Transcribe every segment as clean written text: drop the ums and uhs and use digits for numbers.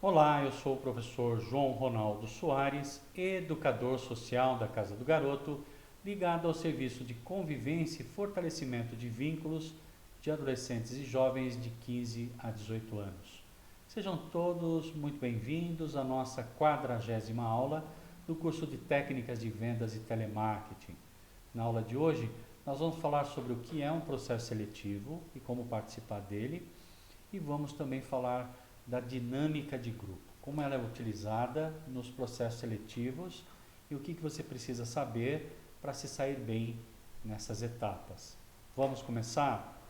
Olá, eu sou o professor João Ronaldo Soares, educador social da Casa do Garoto, ligado ao serviço de convivência e fortalecimento de vínculos de adolescentes e jovens de 15 a 18 anos. Sejam todos muito bem-vindos à nossa 40ª aula do curso de Técnicas de Vendas e Telemarketing. Na aula de hoje, nós vamos falar sobre o que é um processo seletivo e como participar dele, e vamos também falar da dinâmica de grupo, como ela é utilizada nos processos seletivos e o que você precisa saber para se sair bem nessas etapas. Vamos começar?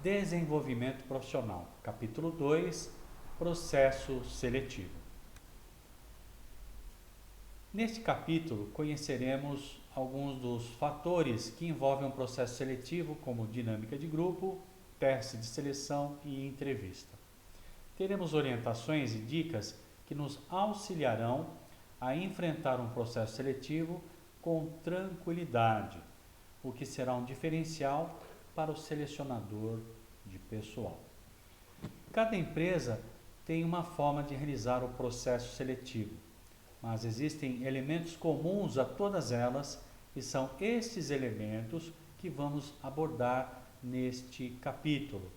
Desenvolvimento profissional, capítulo 2, processo seletivo. Neste capítulo, conheceremos alguns dos fatores que envolvem um processo seletivo, como dinâmica de grupo, teste de seleção e entrevista. Teremos orientações e dicas que nos auxiliarão a enfrentar um processo seletivo com tranquilidade, o que será um diferencial para o selecionador de pessoal. Cada empresa tem uma forma de realizar o processo seletivo, mas existem elementos comuns a todas elas e são estes elementos que vamos abordar neste capítulo.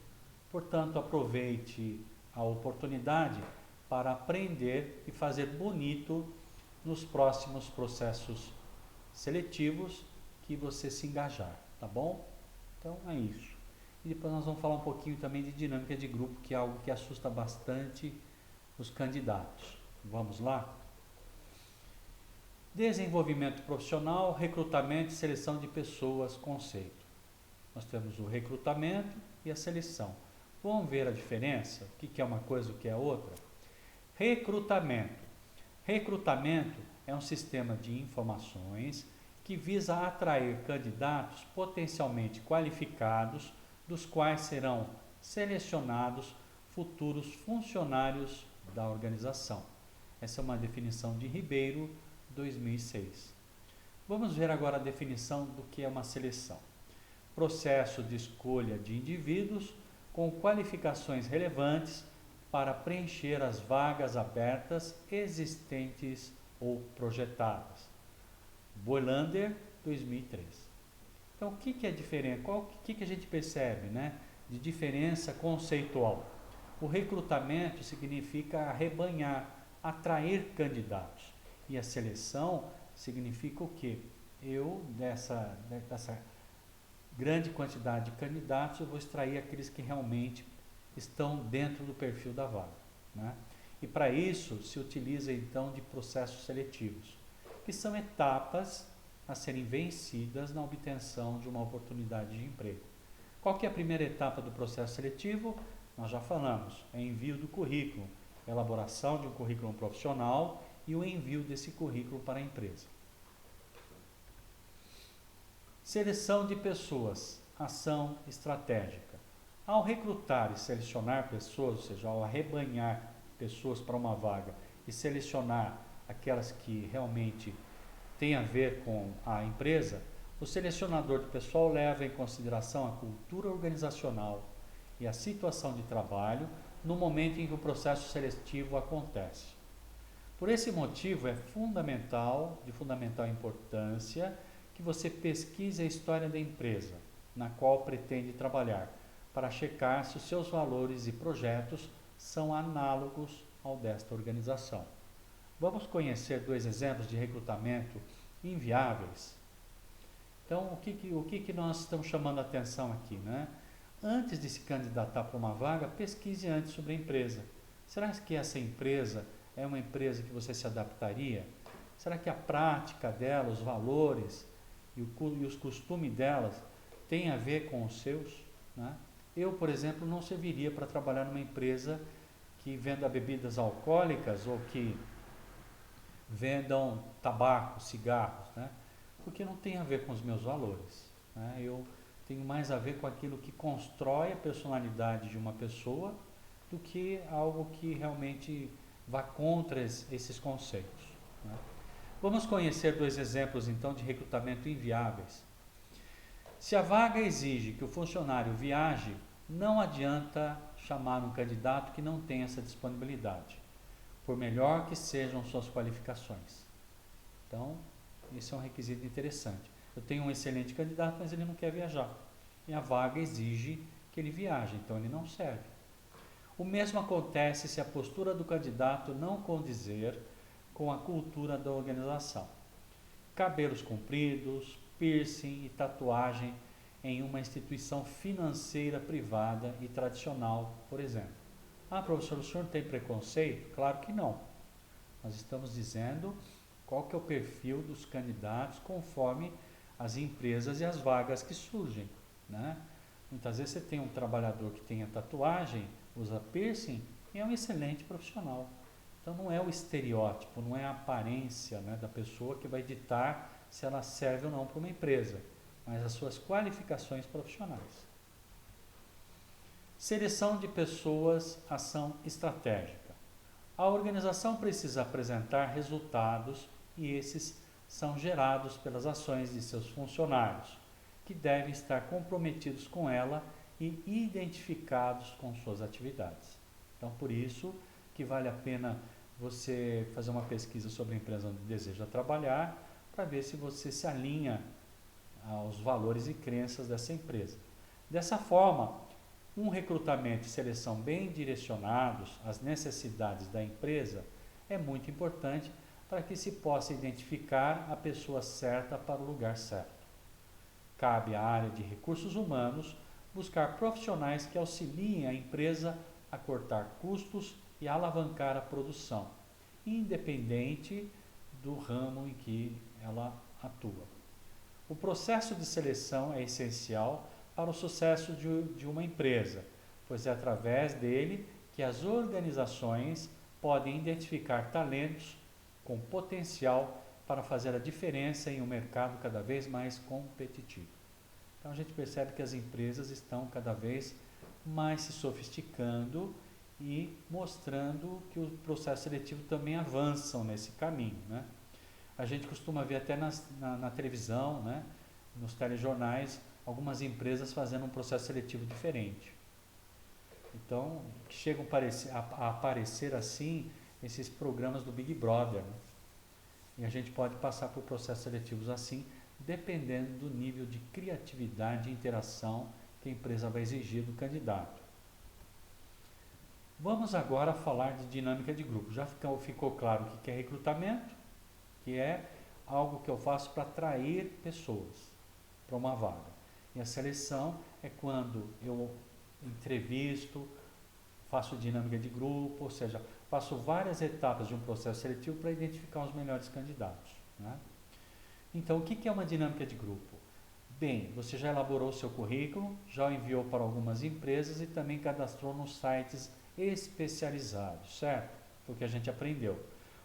Portanto, aproveite a oportunidade para aprender e fazer bonito nos próximos processos seletivos que você se engajar, tá bom? Então é isso. E depois nós vamos falar um pouquinho também de dinâmica de grupo, que é algo que assusta bastante os candidatos. Vamos lá? Desenvolvimento profissional, recrutamento e seleção de pessoas, conceito. Nós temos o recrutamento e a seleção. Vamos ver a diferença? O que é uma coisa e o que é outra? Recrutamento. Recrutamento é um sistema de informações que visa atrair candidatos potencialmente qualificados, dos quais serão selecionados futuros funcionários da organização. Essa é uma definição de Ribeiro, 2006. Vamos ver agora a definição do que é uma seleção. Processo de escolha de indivíduos com qualificações relevantes para preencher as vagas abertas existentes ou projetadas. Boilander, 2003. Então, o que é diferente? O que a gente percebe, né, de diferença conceitual? O recrutamento significa arrebanhar, atrair candidatos. E a seleção significa o quê? Dessa grande quantidade de candidatos, eu vou extrair aqueles que realmente estão dentro do perfil da vaga, né? E para isso se utiliza então de processos seletivos, que são etapas a serem vencidas na obtenção de uma oportunidade de emprego. Qual que é a primeira etapa do processo seletivo? Nós já falamos, é envio do currículo, elaboração de um currículo profissional e o envio desse currículo para a empresa. Seleção de pessoas, ação estratégica. Ao recrutar e selecionar pessoas, ou seja, ao arrebanhar pessoas para uma vaga e selecionar aquelas que realmente têm a ver com a empresa, o selecionador de pessoal leva em consideração a cultura organizacional e a situação de trabalho no momento em que o processo seletivo acontece. Por esse motivo, é de fundamental importância que você pesquise a história da empresa na qual pretende trabalhar, para checar se os seus valores e projetos são análogos ao desta organização. Vamos conhecer 2 exemplos de recrutamento inviáveis? Então, o que nós estamos chamando a atenção aqui, né? Antes de se candidatar para uma vaga, pesquise antes sobre a empresa. Será que essa empresa é uma empresa que você se adaptaria? Será que a prática dela, os valores e os costumes delas têm a ver com os seus, né? Eu, por exemplo, não serviria para trabalhar numa empresa que venda bebidas alcoólicas ou que vendam tabaco, cigarros, né? Porque não tem a ver com os meus valores, né? Eu tenho mais a ver com aquilo que constrói a personalidade de uma pessoa do que algo que realmente vá contra esses conceitos, né? Vamos conhecer 2 exemplos, então, de recrutamento inviáveis. Se a vaga exige que o funcionário viaje, não adianta chamar um candidato que não tem essa disponibilidade, por melhor que sejam suas qualificações. Então, esse é um requisito interessante. Eu tenho um excelente candidato, mas ele não quer viajar. E a vaga exige que ele viaje, então ele não serve. O mesmo acontece se a postura do candidato não condizer com a cultura da organização. Cabelos compridos, piercing e tatuagem em uma instituição financeira privada e tradicional, por exemplo. Ah, professor, o senhor tem preconceito? Claro que não. Nós estamos dizendo qual que é o perfil dos candidatos conforme as empresas e as vagas que surgem, né? Muitas vezes você tem um trabalhador que tem a tatuagem, usa piercing e é um excelente profissional. Então não é o estereótipo, não é a aparência, né, da pessoa que vai ditar se ela serve ou não para uma empresa, mas as suas qualificações profissionais. Seleção de pessoas, ação estratégica. A organização precisa apresentar resultados e esses são gerados pelas ações de seus funcionários, que devem estar comprometidos com ela e identificados com suas atividades. Então, por isso que vale a pena você fazer uma pesquisa sobre a empresa onde deseja trabalhar, para ver se você se alinha aos valores e crenças dessa empresa. Dessa forma, um recrutamento e seleção bem direcionados às necessidades da empresa é muito importante para que se possa identificar a pessoa certa para o lugar certo. Cabe à área de recursos humanos buscar profissionais que auxiliem a empresa a cortar custos e alavancar a produção, independente do ramo em que ela atua. O processo de seleção é essencial para o sucesso de uma empresa, pois é através dele que as organizações podem identificar talentos com potencial para fazer a diferença em um mercado cada vez mais competitivo. Então a gente percebe que as empresas estão cada vez mais se sofisticando e mostrando que o processo seletivo também avançam nesse caminho, né? A gente costuma ver até na televisão, né, nos telejornais, algumas empresas fazendo um processo seletivo diferente. Então, chegam a aparecer assim esses programas do Big Brother, né? E a gente pode passar por processos seletivos assim, dependendo do nível de criatividade e interação que a empresa vai exigir do candidato. Vamos agora falar de dinâmica de grupo. Já ficou claro o que é recrutamento, que é algo que eu faço para atrair pessoas para uma vaga. E a seleção é quando eu entrevisto, faço dinâmica de grupo, ou seja, passo várias etapas de um processo seletivo para identificar os melhores candidatos, né? Então, o que é uma dinâmica de grupo? Bem, você já elaborou o seu currículo, já o enviou para algumas empresas e também cadastrou nos sites especializados, certo? Foi o que a gente aprendeu.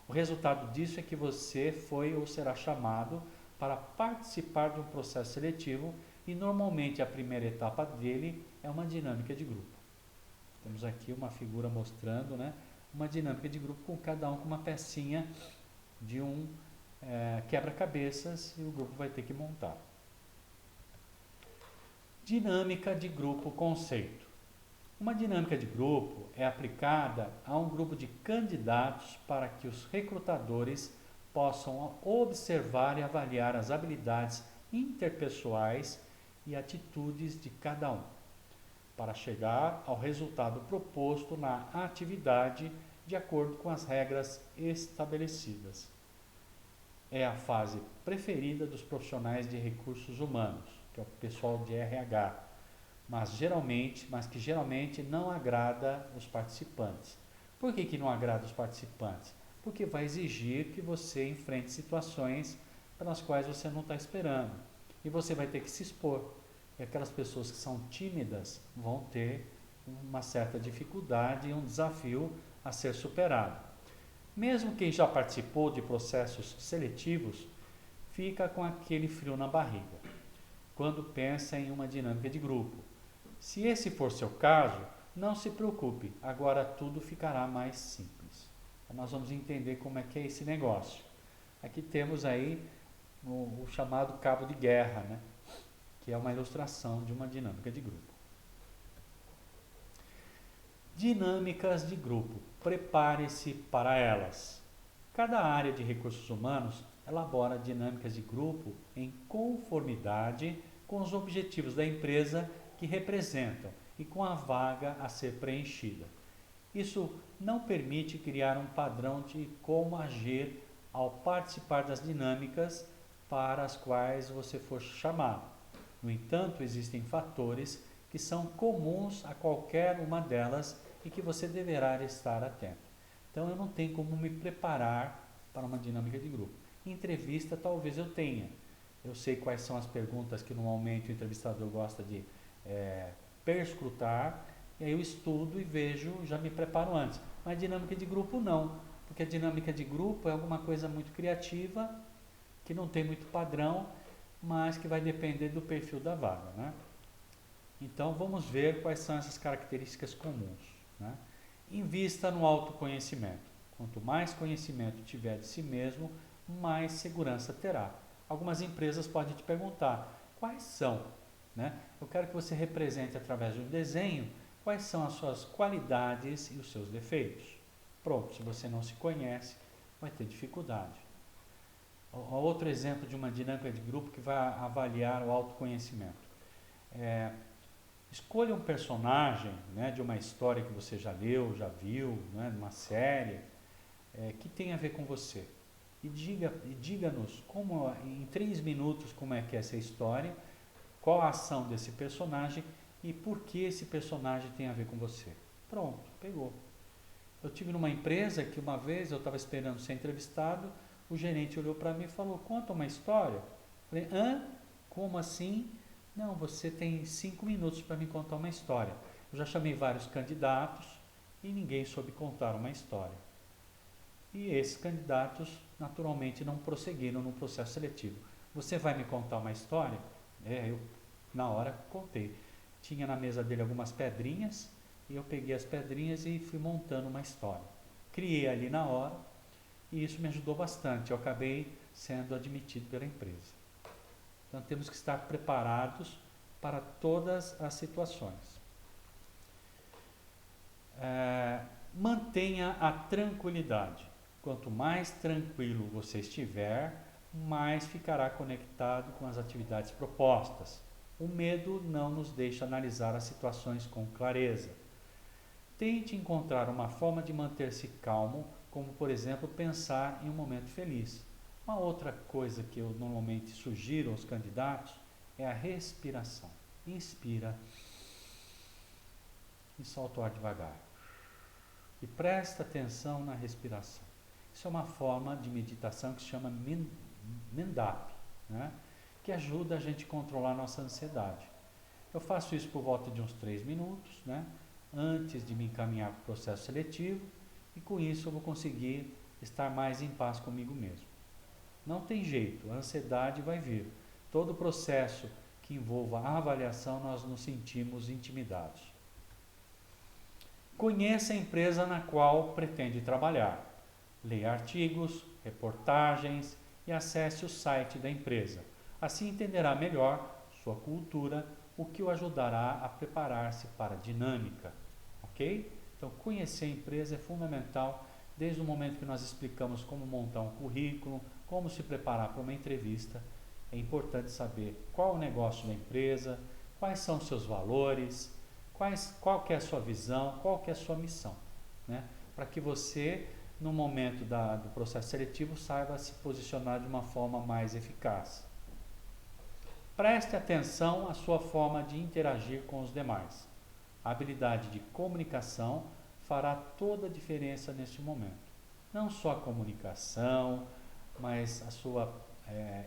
O resultado disso é que você foi ou será chamado para participar de um processo seletivo e normalmente a primeira etapa dele é uma dinâmica de grupo. Temos aqui uma figura mostrando, né, uma dinâmica de grupo com cada um com uma pecinha de um quebra-cabeças e o grupo vai ter que montar. Dinâmica de grupo conceito. Uma dinâmica de grupo é aplicada a um grupo de candidatos para que os recrutadores possam observar e avaliar as habilidades interpessoais e atitudes de cada um, para chegar ao resultado proposto na atividade de acordo com as regras estabelecidas. É a fase preferida dos profissionais de recursos humanos, que é o pessoal de RH, mas que geralmente não agrada os participantes. Por que não agrada os participantes? Porque vai exigir que você enfrente situações pelas quais você não está esperando. E você vai ter que se expor. E aquelas pessoas que são tímidas vão ter uma certa dificuldade e um desafio a ser superado. Mesmo quem já participou de processos seletivos fica com aquele frio na barriga quando pensa em uma dinâmica de grupo. Se esse for seu caso, não se preocupe, agora tudo ficará mais simples. Então, nós vamos entender como é que é esse negócio. Aqui temos aí o chamado cabo de guerra, né? Que é uma ilustração de uma dinâmica de grupo. Dinâmicas de grupo. Prepare-se para elas. Cada área de recursos humanos elabora dinâmicas de grupo em conformidade com os objetivos da empresa que representam e com a vaga a ser preenchida. Isso não permite criar um padrão de como agir ao participar das dinâmicas para as quais você for chamado. No entanto, existem fatores que são comuns a qualquer uma delas e que você deverá estar atento. Então, eu não tenho como me preparar para uma dinâmica de grupo. Em entrevista, talvez eu tenha. Eu sei quais são as perguntas que normalmente o entrevistador gosta de perscrutar, e aí eu estudo e vejo, já me preparo antes. Mas dinâmica de grupo não, porque a dinâmica de grupo é alguma coisa muito criativa, que não tem muito padrão, mas que vai depender do perfil da vaga, né? Então vamos ver quais são essas características comuns, né? Invista no autoconhecimento. Quanto mais conhecimento tiver de si mesmo, mais segurança terá. Algumas empresas podem te perguntar quais são, né? Eu quero que você represente através de um desenho quais são as suas qualidades e os seus defeitos. Pronto, se você não se conhece, vai ter dificuldade. Outro exemplo de uma dinâmica de grupo que vai avaliar o autoconhecimento. Escolha um personagem, né, de uma história que você já leu, já viu, né, de uma série, que tem a ver com você. E diga-nos como, em 3 minutos, como é que é essa história, qual a ação desse personagem e por que esse personagem tem a ver com você. Pronto, pegou. Eu tive numa empresa que uma vez eu estava esperando ser entrevistado, o gerente olhou para mim e falou, conta uma história. Eu falei, hã? Como assim? Não, você tem 5 minutos para me contar uma história. Eu já chamei vários candidatos e ninguém soube contar uma história. E esses candidatos, naturalmente, não prosseguiram no processo seletivo. Você vai me contar uma história? Eu, na hora, contei. Tinha na mesa dele algumas pedrinhas e eu peguei as pedrinhas e fui montando uma história. Criei ali na hora e isso me ajudou bastante. Eu acabei sendo admitido pela empresa. Então temos que estar preparados para todas as situações. Mantenha a tranquilidade. Quanto mais tranquilo você estiver, mais ficará conectado com as atividades propostas. O medo não nos deixa analisar as situações com clareza. Tente encontrar uma forma de manter-se calmo, como por exemplo pensar em um momento feliz. Uma outra coisa que eu normalmente sugiro aos candidatos é a respiração. Inspira e solta o ar devagar. E presta atenção na respiração. Isso é uma forma de meditação que se chama Mindap, né? Que ajuda a gente a controlar a nossa ansiedade. Eu faço isso por volta de uns 3 minutos, né? Antes de me encaminhar para o processo seletivo, e com isso eu vou conseguir estar mais em paz comigo mesmo. Não tem jeito, a ansiedade vai vir. Todo processo que envolva a avaliação, nós nos sentimos intimidados. Conheça a empresa na qual pretende trabalhar. Leia artigos, reportagens e acesse o site da empresa. Assim entenderá melhor sua cultura, o que o ajudará a preparar-se para a dinâmica. Ok? Então, conhecer a empresa é fundamental desde o momento que nós explicamos como montar um currículo, como se preparar para uma entrevista. É importante saber qual é o negócio da empresa, quais são os seus valores, qual que é a sua visão, qual que é a sua missão, né? Para que você, no momento do processo seletivo, saiba se posicionar de uma forma mais eficaz. Preste atenção à sua forma de interagir com os demais. A habilidade de comunicação fará toda a diferença neste momento. Não só a comunicação, mas a sua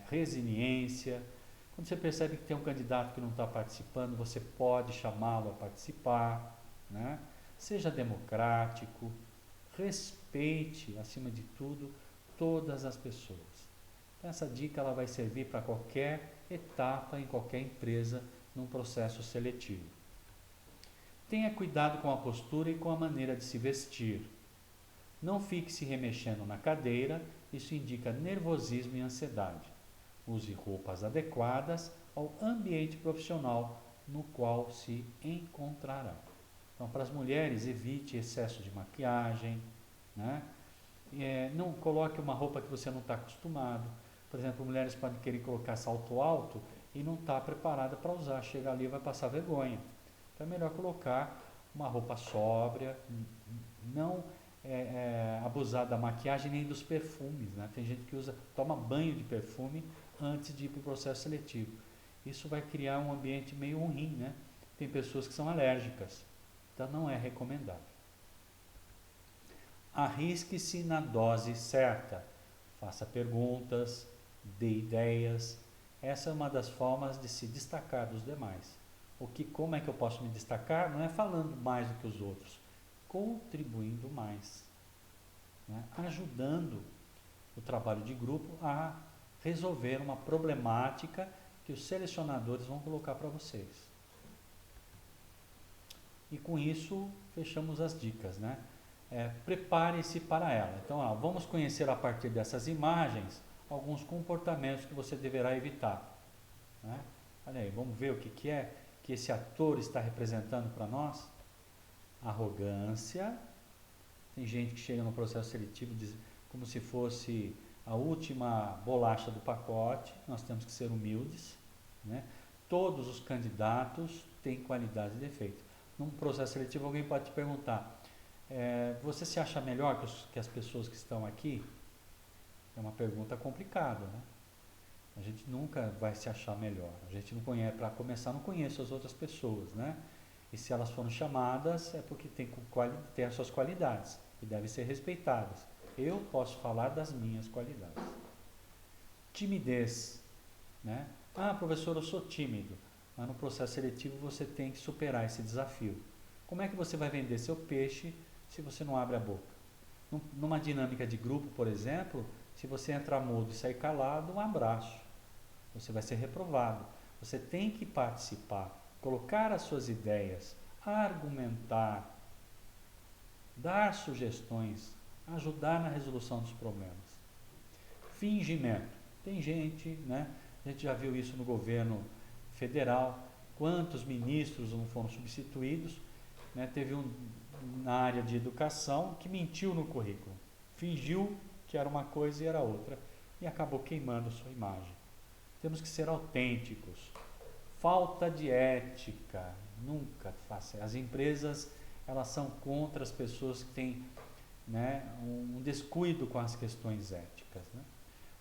resiliência. Quando você percebe que tem um candidato que não está participando, você pode chamá-lo a participar, né? Seja democrático, respeite, acima de tudo, todas as pessoas. Então, essa dica ela vai servir para qualquer etapa, em qualquer empresa, num processo seletivo. Tenha cuidado com a postura e com a maneira de se vestir. Não fique se remexendo na cadeira, isso indica nervosismo e ansiedade. Use roupas adequadas ao ambiente profissional no qual se encontrará. Então, para as mulheres, evite excesso de maquiagem, né? Não coloque uma roupa que você não está acostumado. Por exemplo, mulheres podem querer colocar salto alto e não está preparada para usar. Chega ali e vai passar vergonha. Então é melhor colocar uma roupa sóbria, não abusar da maquiagem nem dos perfumes, né? Tem gente que toma banho de perfume antes de ir para o processo seletivo. Isso vai criar um ambiente meio ruim, né? Tem pessoas que são alérgicas, então não é recomendável. Arrisque-se na dose certa. Faça perguntas, dê ideias. Essa é uma das formas de se destacar dos demais. Como é que eu posso me destacar? Não é falando mais do que os outros, contribuindo mais, né? Ajudando o trabalho de grupo a resolver uma problemática que os selecionadores vão colocar para vocês. E com isso, fechamos as dicas, né? Prepare-se para ela. Então, vamos conhecer a partir dessas imagens alguns comportamentos que você deverá evitar, né? Olha aí, vamos ver o que é que esse ator está representando para nós? Arrogância. Tem gente que chega no processo seletivo como se fosse a última bolacha do pacote. Nós temos que ser humildes, né? Todos os candidatos têm qualidades e defeitos. Num processo seletivo, alguém pode te perguntar: você se acha melhor que as pessoas que estão aqui? É uma pergunta complicada, né? A gente nunca vai se achar melhor. A gente não conhece, para começar, não conhece as outras pessoas, né? E se elas foram chamadas, é porque tem as suas qualidades e devem ser respeitadas. Eu posso falar das minhas qualidades. Timidez, né? Professor, eu sou tímido. Mas no processo seletivo você tem que superar esse desafio. Como é que você vai vender seu peixe se você não abre a boca? Numa dinâmica de grupo, por exemplo, se você entrar mudo e sair calado, um abraço. Você vai ser reprovado. Você tem que participar, colocar as suas ideias, argumentar, dar sugestões, ajudar na resolução dos problemas. Fingimento. Tem gente, né? A gente já viu isso no governo federal. Quantos ministros não foram substituídos, né? Teve na área de educação que mentiu no currículo. Fingiu que era uma coisa e era outra. E acabou queimando sua imagem. Temos que ser autênticos. Falta de ética. Nunca faça. As empresas, elas são contra as pessoas que têm, né, um descuido com as questões éticas, né?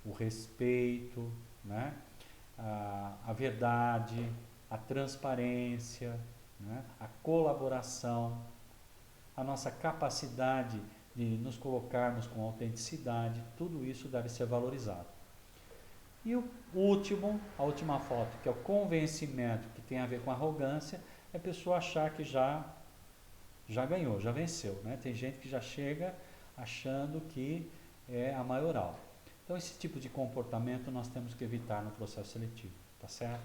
O respeito, né? A verdade, a transparência, né? A colaboração, a nossa capacidade de nos colocarmos com autenticidade, tudo isso deve ser valorizado. E a última foto, que é o convencimento, que tem a ver com arrogância, é a pessoa achar que já ganhou, já venceu, né? Tem gente que já chega achando que é a maioral. Então esse tipo de comportamento nós temos que evitar no processo seletivo, tá certo?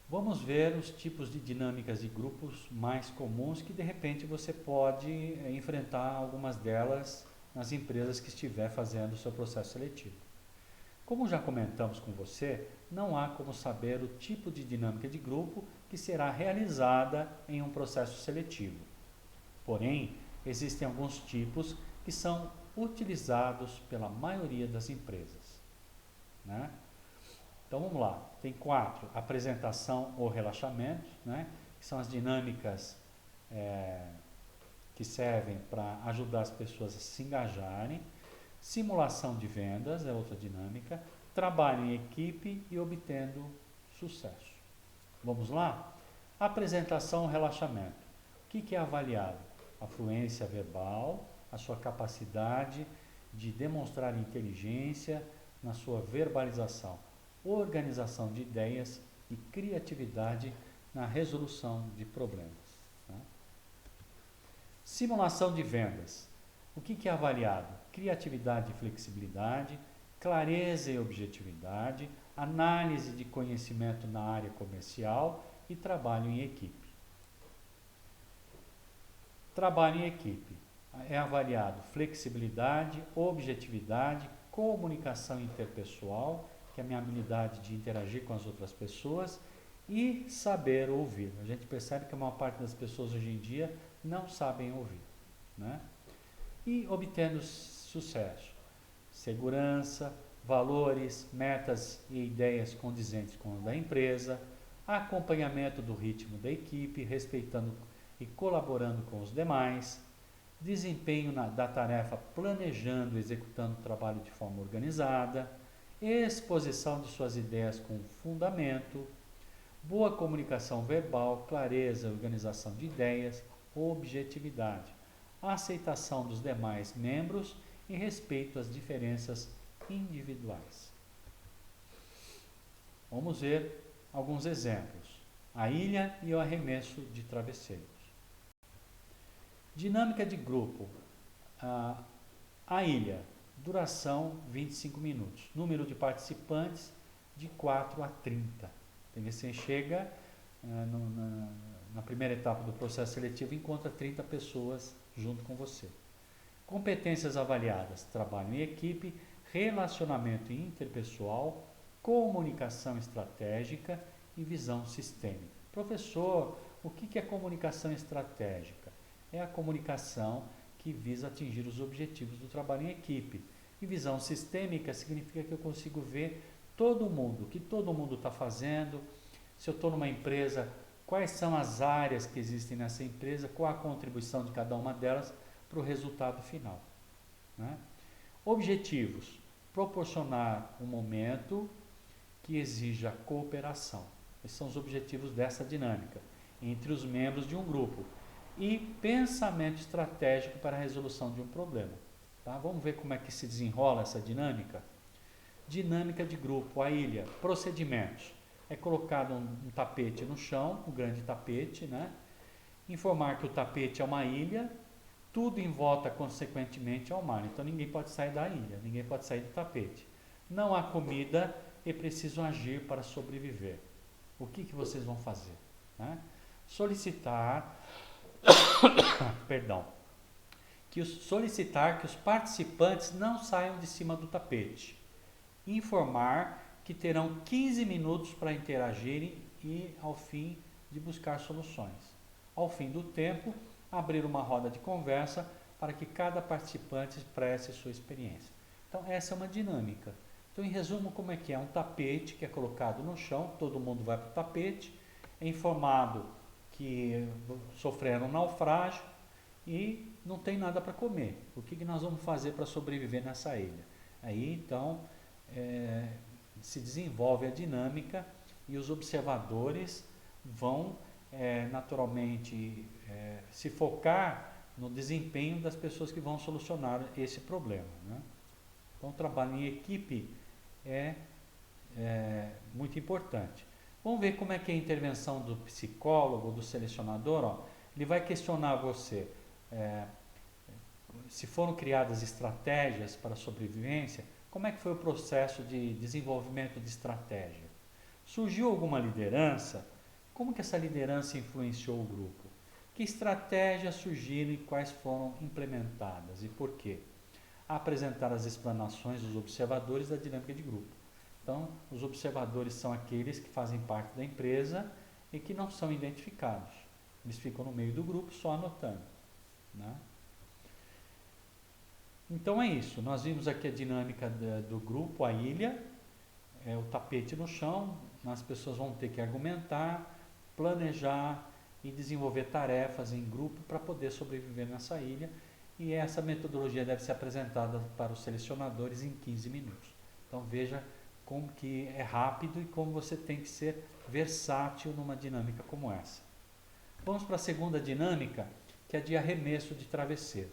Vamos ver os tipos de dinâmicas de grupos mais comuns que de repente você pode enfrentar algumas delas nas empresas que estiver fazendo o seu processo seletivo. Como já comentamos com você, não há como saber o tipo de dinâmica de grupo que será realizada em um processo seletivo. Porém, existem alguns tipos que são utilizados pela maioria das empresas, né? Então vamos lá, tem 4: apresentação ou relaxamento, né? Que são as dinâmicas que servem para ajudar as pessoas a se engajarem. Simulação de vendas é outra dinâmica. Trabalho em equipe e obtendo sucesso. Vamos lá? Apresentação ou relaxamento. O que é avaliado? A fluência verbal, a sua capacidade de demonstrar inteligência na sua verbalização, organização de ideias e criatividade na resolução de problemas, né? Simulação de vendas. O que é avaliado? Criatividade e flexibilidade, clareza e objetividade, análise de conhecimento na área comercial e trabalho em equipe. Trabalho em equipe. É avaliado flexibilidade, objetividade, comunicação interpessoal, que é a minha habilidade de interagir com as outras pessoas, e saber ouvir. A gente percebe que a maior parte das pessoas hoje em dia não sabem ouvir, né? E obtendo sucesso, segurança, valores, metas e ideias condizentes com a da empresa, acompanhamento do ritmo da equipe, respeitando e colaborando com os demais, desempenho da tarefa planejando e executando o trabalho de forma organizada, exposição de suas ideias com fundamento, boa comunicação verbal, clareza, organização de ideias, objetividade, aceitação dos demais membros e respeito às diferenças individuais. Vamos ver alguns exemplos. A ilha e o arremesso de travesseiros. Dinâmica de grupo. A ilha, duração 25 minutos. Número de participantes de 4 a 30. Então, você chega na primeira etapa do processo seletivo e encontra 30 pessoas junto com você. Competências avaliadas: trabalho em equipe, relacionamento interpessoal, comunicação estratégica e visão sistêmica. Professor, o que é comunicação estratégica? É a comunicação que visa atingir os objetivos do trabalho em equipe. E visão sistêmica significa que eu consigo ver todo mundo, o que todo mundo está fazendo. Se eu estou numa empresa, quais são as áreas que existem nessa empresa, qual a contribuição de cada uma delas para o resultado final, né? Objetivos: proporcionar um momento que exija cooperação. Esses são os objetivos dessa dinâmica entre os membros de um grupo. E pensamento estratégico para a resolução de um problema. Tá? Vamos ver como é que se desenrola essa dinâmica? Dinâmica de grupo, a ilha. Procedimentos: é colocado um tapete no chão, um grande tapete, né? Informar que o tapete é uma ilha, tudo em volta consequentemente ao mar. Então ninguém pode sair da ilha, ninguém pode sair do tapete. Não há comida e precisam agir para sobreviver. O que vocês vão fazer? Né? Solicitar solicitar que os participantes não saiam de cima do tapete. Informar que terão 15 minutos para interagirem e, ao fim, de buscar soluções. Ao fim do tempo, abrir uma roda de conversa para que cada participante expresse sua experiência. Então, essa é uma dinâmica. Então, em resumo, como é que é? Um tapete que é colocado no chão, todo mundo vai para o tapete, é informado que sofreram um naufrágio e não tem nada para comer. O que nós vamos fazer para sobreviver nessa ilha? Aí, então, se desenvolve a dinâmica e os observadores vão, naturalmente, se focar no desempenho das pessoas que vão solucionar esse problema, né? Então, o trabalho em equipe é muito importante. Vamos ver como é que é a intervenção do psicólogo, do selecionador. Ó. Ele vai questionar você se foram criadas estratégias para a sobrevivência, como é que foi o processo de desenvolvimento de estratégia? Surgiu alguma liderança? Como que essa liderança influenciou o grupo? Que estratégias surgiram e quais foram implementadas e por quê? Apresentar as explanações dos observadores da dinâmica de grupo. Então, os observadores são aqueles que fazem parte da empresa e que não são identificados. Eles ficam no meio do grupo só anotando, né? Então é isso. Nós vimos aqui a dinâmica do grupo, a ilha, o tapete no chão. As pessoas vão ter que argumentar, planejar e desenvolver tarefas em grupo para poder sobreviver nessa ilha. E essa metodologia deve ser apresentada para os selecionadores em 15 minutos. Então veja como que é rápido e como você tem que ser versátil numa dinâmica como essa. Vamos para a segunda dinâmica, que é de arremesso de travesseiro.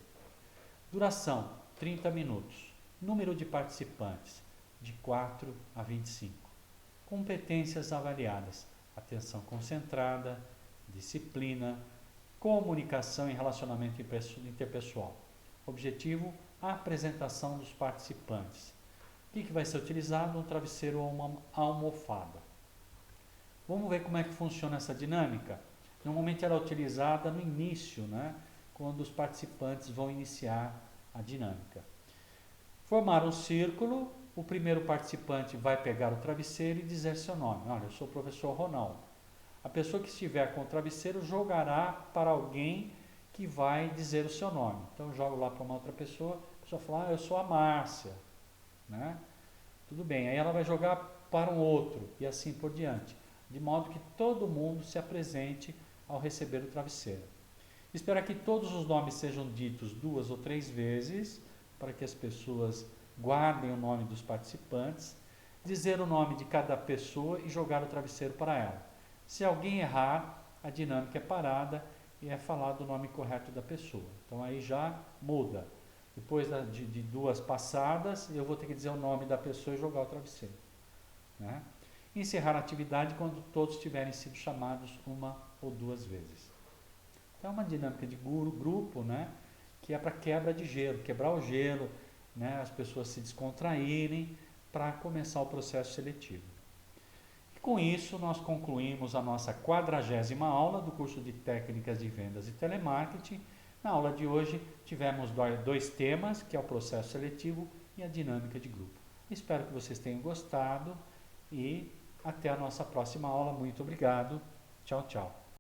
Duração: 30 minutos. Número de participantes: de 4 a 25. Competências avaliadas: atenção concentrada, disciplina, comunicação e relacionamento interpessoal. Objetivo: a apresentação dos participantes. O que vai ser utilizado? Um travesseiro ou uma almofada. Vamos ver como é que funciona essa dinâmica? Normalmente ela é utilizada no início, né? Quando os participantes vão iniciar a dinâmica. Formar um círculo, o primeiro participante vai pegar o travesseiro e dizer seu nome. Olha, eu sou o professor Ronaldo. A pessoa que estiver com o travesseiro jogará para alguém que vai dizer o seu nome. Então eu jogo lá para uma outra pessoa, a pessoa fala, eu sou a Márcia, né? Tudo bem, aí ela vai jogar para um outro e assim por diante, de modo que todo mundo se apresente ao receber o travesseiro. Espero que todos os nomes sejam ditos 2 ou 3 vezes, para que as pessoas guardem o nome dos participantes, dizer o nome de cada pessoa e jogar o travesseiro para ela. Se alguém errar, a dinâmica é parada e é falado o nome correto da pessoa. Então aí já muda. Depois de 2 passadas, eu vou ter que dizer o nome da pessoa e jogar o travesseiro, né? Encerrar a atividade quando todos tiverem sido chamados 1 ou 2 vezes. Então é uma dinâmica de grupo, né? Que é para quebra de gelo, quebrar o gelo, né? As pessoas se descontraírem para começar o processo seletivo. E com isso nós concluímos a nossa 40ª aula do curso de Técnicas de Vendas e Telemarketing. Na aula de hoje tivemos 2 temas, que é o processo seletivo e a dinâmica de grupo. Espero que vocês tenham gostado e até a nossa próxima aula. Muito obrigado. Tchau, tchau.